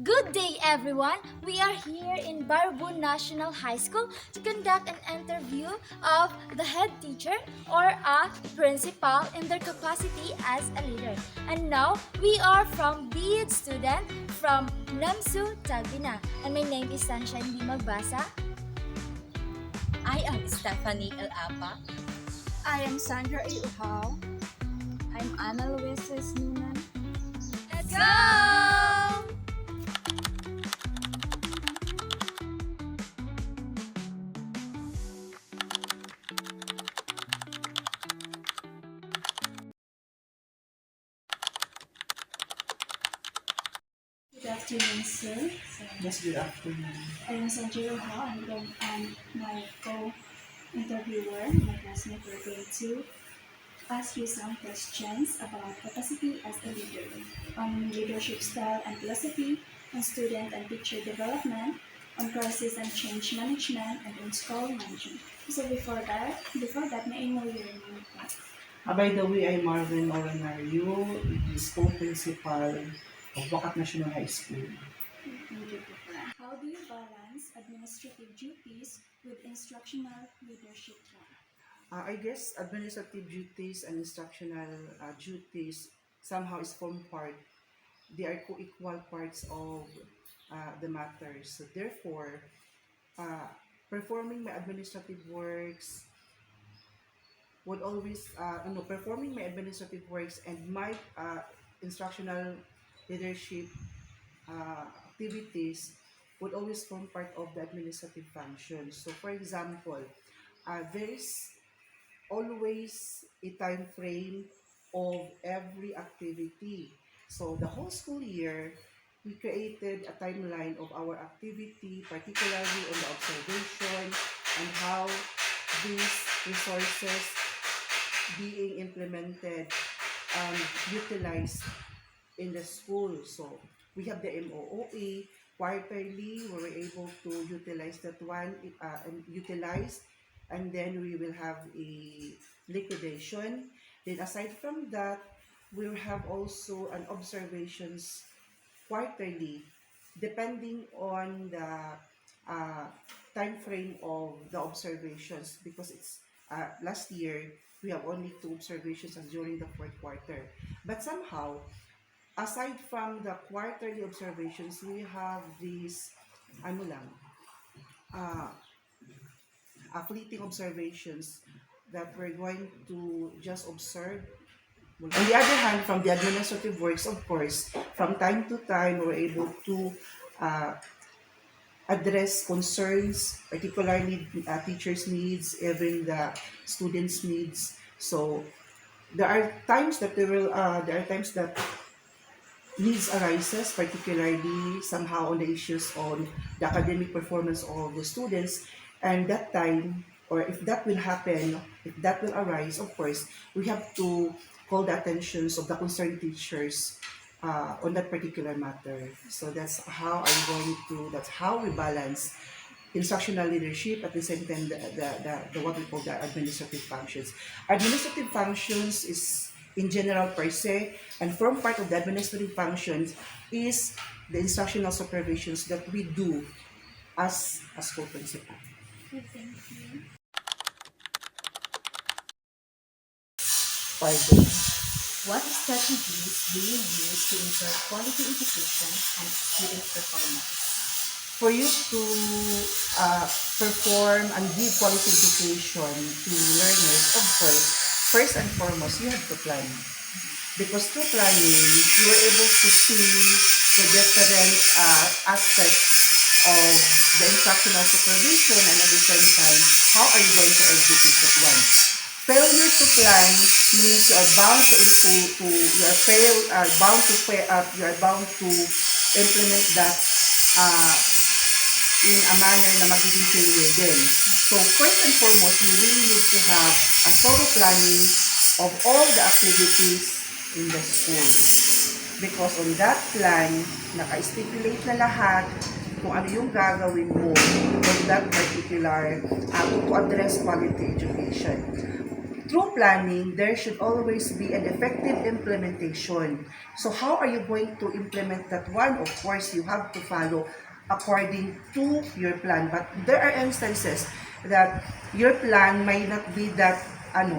Good day, everyone. We are here in Barabun National High School to conduct an interview of the head teacher or a principal in their capacity as a leader. And now we are from BEd student from Namsu, Tagina. And my name is Sunshine B. Magbasa. I am Stephanie Elapa. I am Sandra A. Uhao. I'm Ana Luisa Nunan. Let's go! Good afternoon, sir. Yes, good afternoon. I am Sandra Uhao and my co-interviewer, my classmate, we're going to ask you some questions about capacity as a leader, on leadership style and philosophy, on student and teacher development, on crisis and change management, and on school management. So before that, may I know your name, please? By the way, I'm Marvin Oranario, the school principal of Wakat National High School. Thank you. How do you balance administrative duties with instructional leadership role? I guess administrative duties and instructional duties somehow is form part. They are co-equal parts of the matter. So therefore, performing my administrative works would always, performing my administrative works and my instructional leadership activities would always form part of the administrative function. So for example, there is always a time frame of every activity. So the whole school year, we created a timeline of our activity, particularly on the observation and how these resources being implemented and utilized in the school. So we have the MOOE. Quarterly, we were able to utilize that one and then we will have a liquidation. Then aside from that, we'll have also an observations quarterly, depending on the time frame of the observations, because it's last year we have only 2 observations as during the fourth quarter. But somehow, aside from the quarterly observations, we have these fleeting observations that we're going to just observe. On the other hand, from the administrative works, of course, from time to time, we're able to address concerns, particularly teachers' needs, even the students' needs. So there are times that needs arises, particularly somehow on the issues on the academic performance of the students, and that time, or if that will happen, if that will arise, of course, we have to call the attentions of the concerned teachers on that particular matter. So that's how that's how we balance instructional leadership at the same time the what we call the administrative functions. Administrative functions is in general per se, and from part of the administrative functions is the instructional supervisions that we do as a school principal. Thank you. Pardon. What strategies do you use to ensure quality education and student performance? For you to perform and give quality education to learners, of course, first and foremost, you have to plan. Because through planning, you are able to see the different aspects of the instructional supervision, and at the same time, how are you going to execute that one? Failure to plan means you are bound to implement that in a manner na magiging failure din. So first and foremost, you really need to have a thorough planning of all the activities in the school. Because on that plan, naka-stipulate na lahat kung ano yung gagawin mo on that particular to address quality education. through planning, there should always be an effective implementation. So how are you going to implement that one? Of course, you have to follow according to your plan. But there are instances that your plan might not be that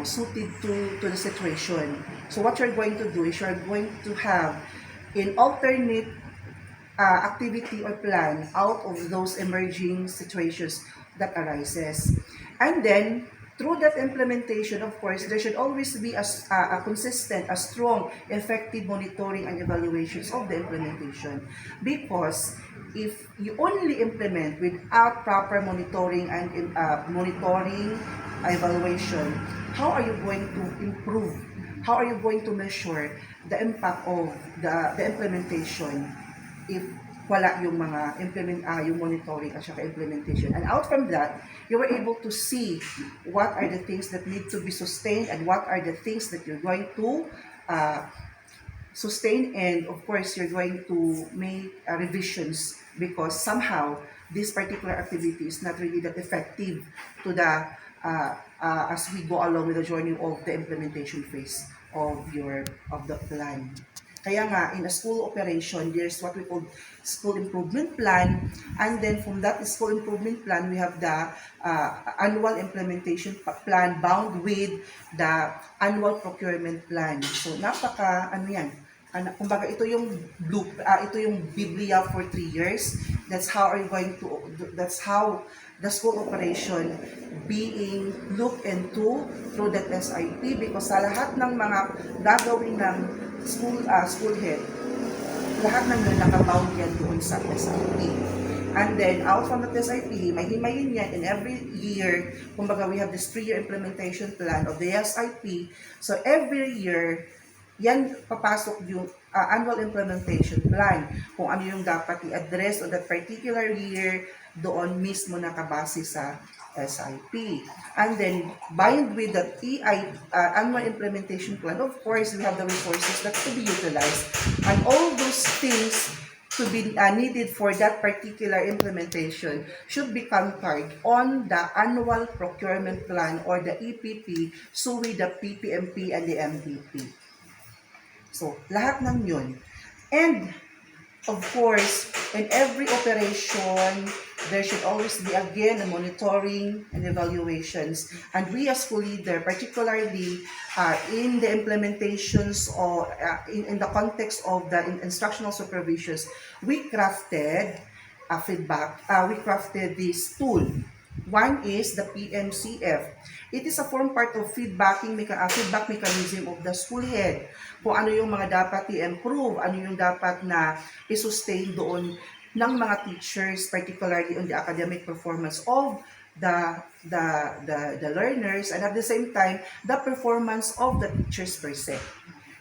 suited to the situation. So what you're going to do is you're going to have an alternate activity or plan out of those emerging situations that arises. And then, through that implementation, of course, there should always be a consistent, a strong, effective monitoring and evaluations of the implementation. Because if you only implement without proper monitoring and evaluation, how are you going to improve? How are you going to measure the impact of the implementation if wala yung mga yung monitoring at saka implementation? And out from that, you were able to see what are the things that need to be sustained and what are the things that you're going to sustain, and of course you're going to make revisions because somehow this particular activity is not really that effective to the as we go along with the journey of the implementation phase of the plan. Kaya nga, in a school operation, there's what we call school improvement plan. And then from that school improvement plan, we have the annual implementation plan bound with the annual procurement plan. So, kumbaga ito yung ito yung Biblia for 3 years. That's how the school operation being looked into through that SIP, because sa lahat ng mga gagawin ng school head, lahat ng yun nakabound yan doon sa SIP. And then, out from the SIP, may himayin yan, and every year, kumbaga we have this 3-year implementation plan of the SIP. So, every year, yan papasok yung annual implementation plan. Kung ano yung dapat i-address on that particular year, doon mismo nakabase sa SIP. And then, bind with the annual implementation plan, of course, we have the resources that to be utilized. And all those things to be needed for that particular implementation should be countered on the annual procurement plan or the EPP, so with the PPMP and the MDP. So, lahat ng yun. And, of course, in every operation, there should always be, again, a monitoring and evaluations. And we as school leader, particularly in the implementations or in the context of the instructional supervisions, we crafted feedback. We crafted this tool. One is the PMCF. It is a form part of feedback mechanism of the school head. Kung ano yung mga dapat i-improve, ano yung dapat na i-sustain doon ng mga teachers, particularly on the academic performance of the learners, and at the same time, the performance of the teachers per se.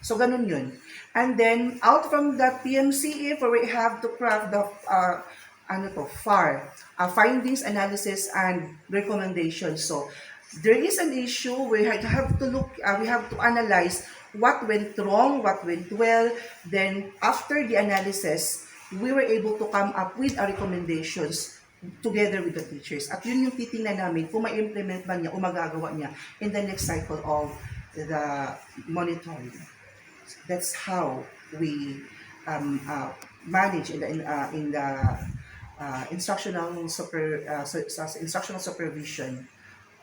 So, ganun yun. And then, out from that PMCF, we have to craft the findings, analysis, and recommendations. So, there is an issue, we have to analyze what went wrong, what went well. Then, after the analysis, we were able to come up with our recommendations together with the teachers. At yun yung titingnan namin kung ma-implement ba niya o magagawa niya in the next cycle of the monitoring. That's how we manage in the instructional supervision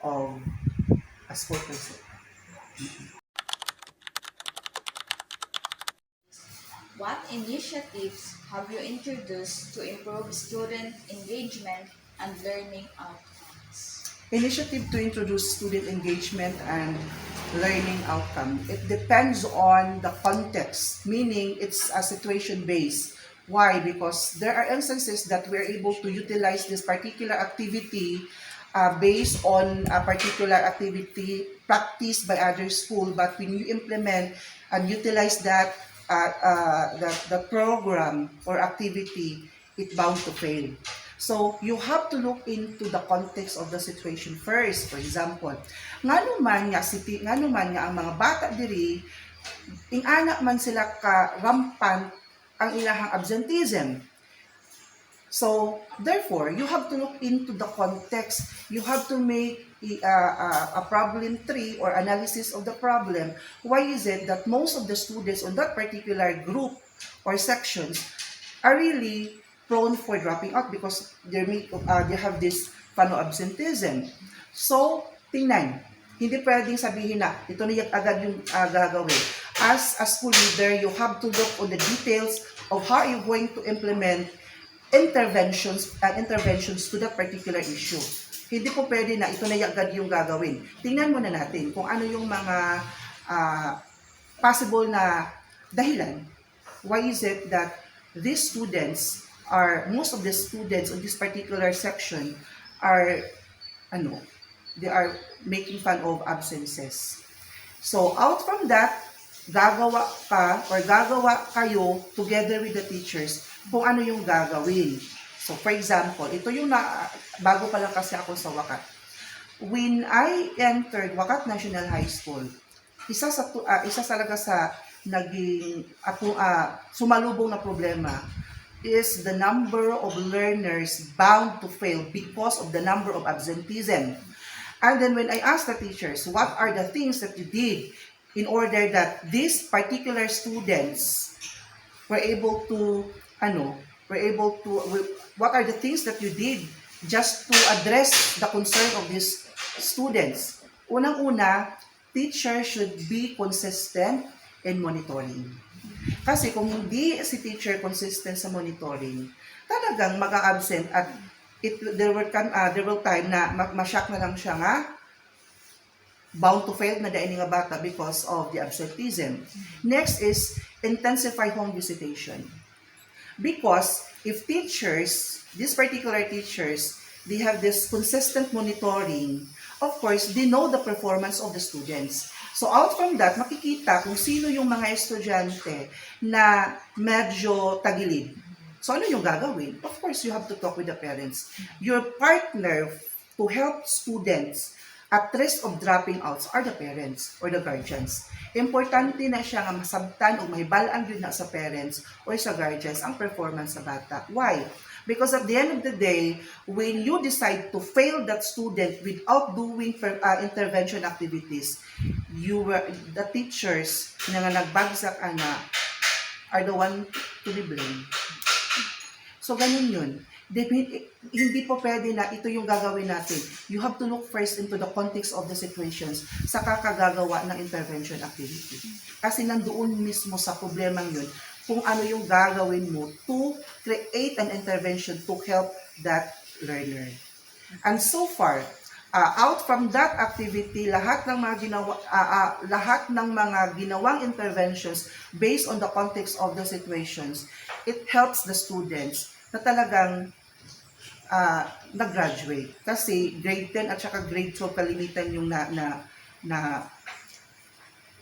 of a school person. What initiatives have you introduced to improve student engagement and learning outcomes? Initiative to introduce student engagement and learning outcome. It depends on the context, meaning it's a situation-based. Why? Because there are instances that we're able to utilize this particular activity based on a particular activity practiced by other school, but when you implement and utilize that the program or activity, it bound to fail. So, you have to look into the context of the situation first. For example, ngano man nga ang mga bata diri, ingana man sila ka rampant ang ilahang absenteeism. So, therefore, you have to look into the context. You have to make a problem tree or analysis of the problem, why is it that most of the students on that particular group or sections are really prone for dropping out because they have this absenteeism. So, tingnan, hindi pwedeng sabihin na ito na agad yung gagawin. As a school leader, you have to look on the details of how you're going to implement interventions to that particular issue. Hindi po pwede na ito na agad yung gagawin. Tingnan muna natin kung ano yung mga possible na dahilan. Why is it that most of the students on this particular section are, they are making fun of absences. So, out from that, gagawa kayo together with the teachers kung ano yung gagawin. So, for example, ito yung bago pa lang kasi ako sa Wakat. When I entered Wakat National High School, isa talaga sa naging sumalubong na problema is the number of learners bound to fail because of the number of absenteeism. And then when I asked the teachers, what are the things that you did in order that these particular students were able to, what are the things that you did just to address the concern of these students? Unang-una, teacher should be consistent in monitoring. Kasi kung hindi si teacher consistent sa monitoring, talagang mag-a-absent at there will time na ma-shock na lang siya nga bound to fail na dahil nga bata because of the absenteeism. Next is intensify home visitation. Because if these particular teachers, they have this consistent monitoring, of course, they know the performance of the students. So out from that, makikita kung sino yung mga estudyante na medyo tagilid. So ano yung gagawin? Of course, you have to talk with the parents. Your partner to help students at risk of dropping outs are the parents or the guardians. Importante na siya nga masabtan o mahibalaan yun na sa parents or sa guardians ang performance sa bata. Why? Because at the end of the day, when you decide to fail that student without doing intervention activities, the teachers na nagbagsak are the one to be blamed. So, ganun yun. Hindi po pwede na ito yung gagawin natin. You have to look first into the context of the situations sa kakagagawa ng intervention activity. Kasi nandoon mismo sa problemang yun kung ano yung gagawin mo to create an intervention to help that learner. And so far, out from that activity, lahat ng mga ginawang interventions based on the context of the situations, it helps the students na talagang nag-graduate. Kasi grade 10 at saka grade 12 kalimitan yung na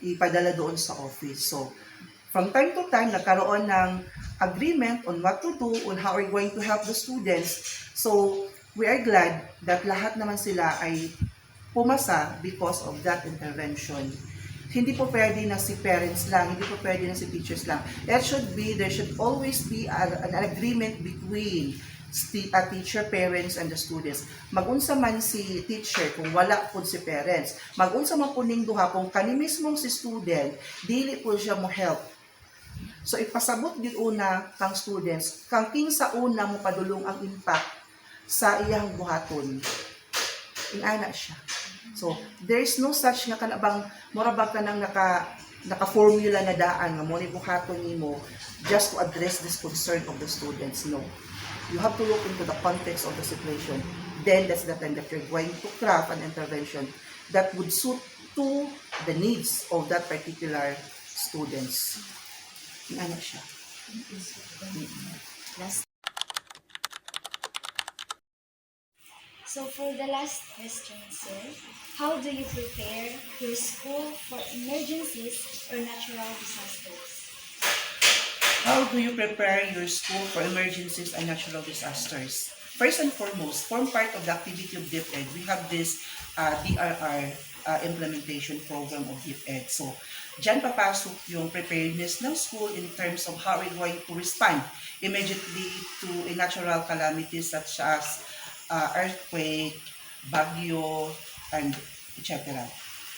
ipadala doon sa office. So, from time to time, nagkaroon ng agreement on what to do, on how we're going to help the students. So, we are glad that lahat naman sila ay pumasa because of that intervention. Hindi po pwede na si parents lang, hindi po pwede na si teachers lang. There should always be an agreement between teacher, parents, and the students. Magunsa man si teacher kung wala po si parents. Magunsa man po ning duha kung kani mismong si student, dili po siya mo help. So ipasabot gid una kang students, kang kinsa una mo padulong ang impact sa iyang buhaton. Inana siya. So there is no such nga kanabang murabag ka nang naka-formula na daan nga mo ni buhaton nimo just to address this concern of the students. No. You have to look into the context of the situation. Then that's the time that you're going to craft an intervention that would suit to the needs of that particular students. Ano siya? So for the last question, sir, how do you prepare your school for emergencies or natural disasters? How do you prepare your school for emergencies and natural disasters? First and foremost, form part of the activity of DepEd. We have this DRR implementation program of DepEd. So, dyan papasok yung preparedness ng school in terms of how we're going to respond immediately to a natural calamities such as earthquake, bagyo, and etc.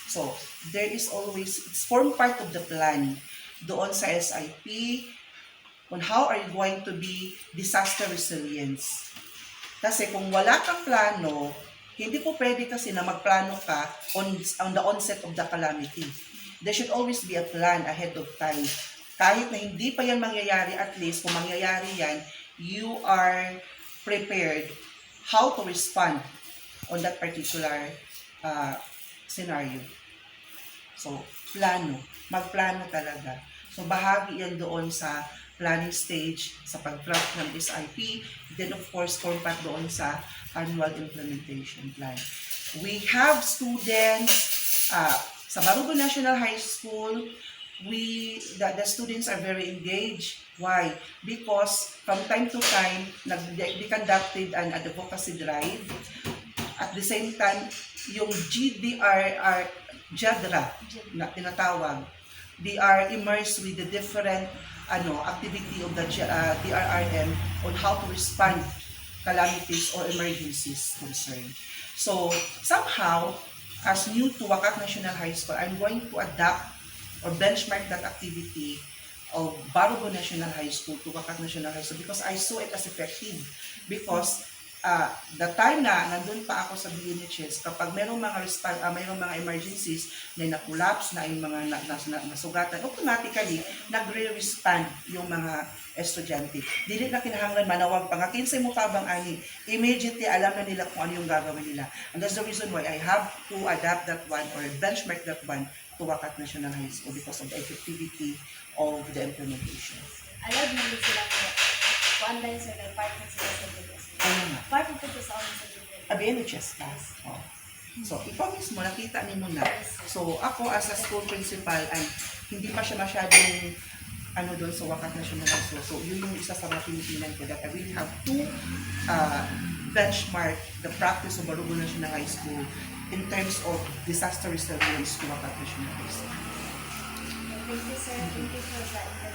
So, there is always, it's form part of the plan doon sa SIP on how are you going to be disaster resilience. Kasi kung wala kang plano, hindi po pwede kasi na magplano ka on the onset of the calamity. There should always be a plan ahead of time. Kahit na hindi pa yan mangyayari, at least kung mangyayari yan, you are prepared how to respond on that particular scenario. So, plano. Magplano talaga. So, bahagi yan doon sa planning stage, sa pag-draft ng SIP, then of course, form part doon sa annual implementation plan. We have students sa Barugo National High School. The students are very engaged. Why? Because from time to time, they conducted an advocacy drive. At the same time, yung JADRA na tinatawag, they are immersed with the different activity of the DRRM on how to respond calamities or emergencies concerned. So somehow, as new to Wakat National High School, I'm going to adapt or benchmark that activity of Barugo National High School to Wakat National High School because I saw it as effective. Because the time na nandun pa ako sa BNHS, kapag mayroong mga emergencies na na-collapse na yung mga nasugatan, automatically nagre-respond yung mga estudyante. Dili na kinahanglan manawag pa nga kinsay mo tabang ani, immediately alam na nila kung ano yung gagawin nila. And that's the reason why I have to adapt that one or benchmark that one to Wakat National High School because of the effectivity of the implementation. Alam mo sila ko. Online sila, part ng sila sa BNHS. Ano nga? Part ng ito sa online sa BNHS. BNHS ka. Oh. So, ikaw mismo, nakita ni mo na. So, ako as a school principal, ay hindi pa siya masyadong doon sa Wakat National High School. So, yun yung isa sa mga pinipinan ko that I really have to benchmark the practice of Barugo National High School in terms of disaster resilience to Wakat National High School. Thank you, sir. Thank you for the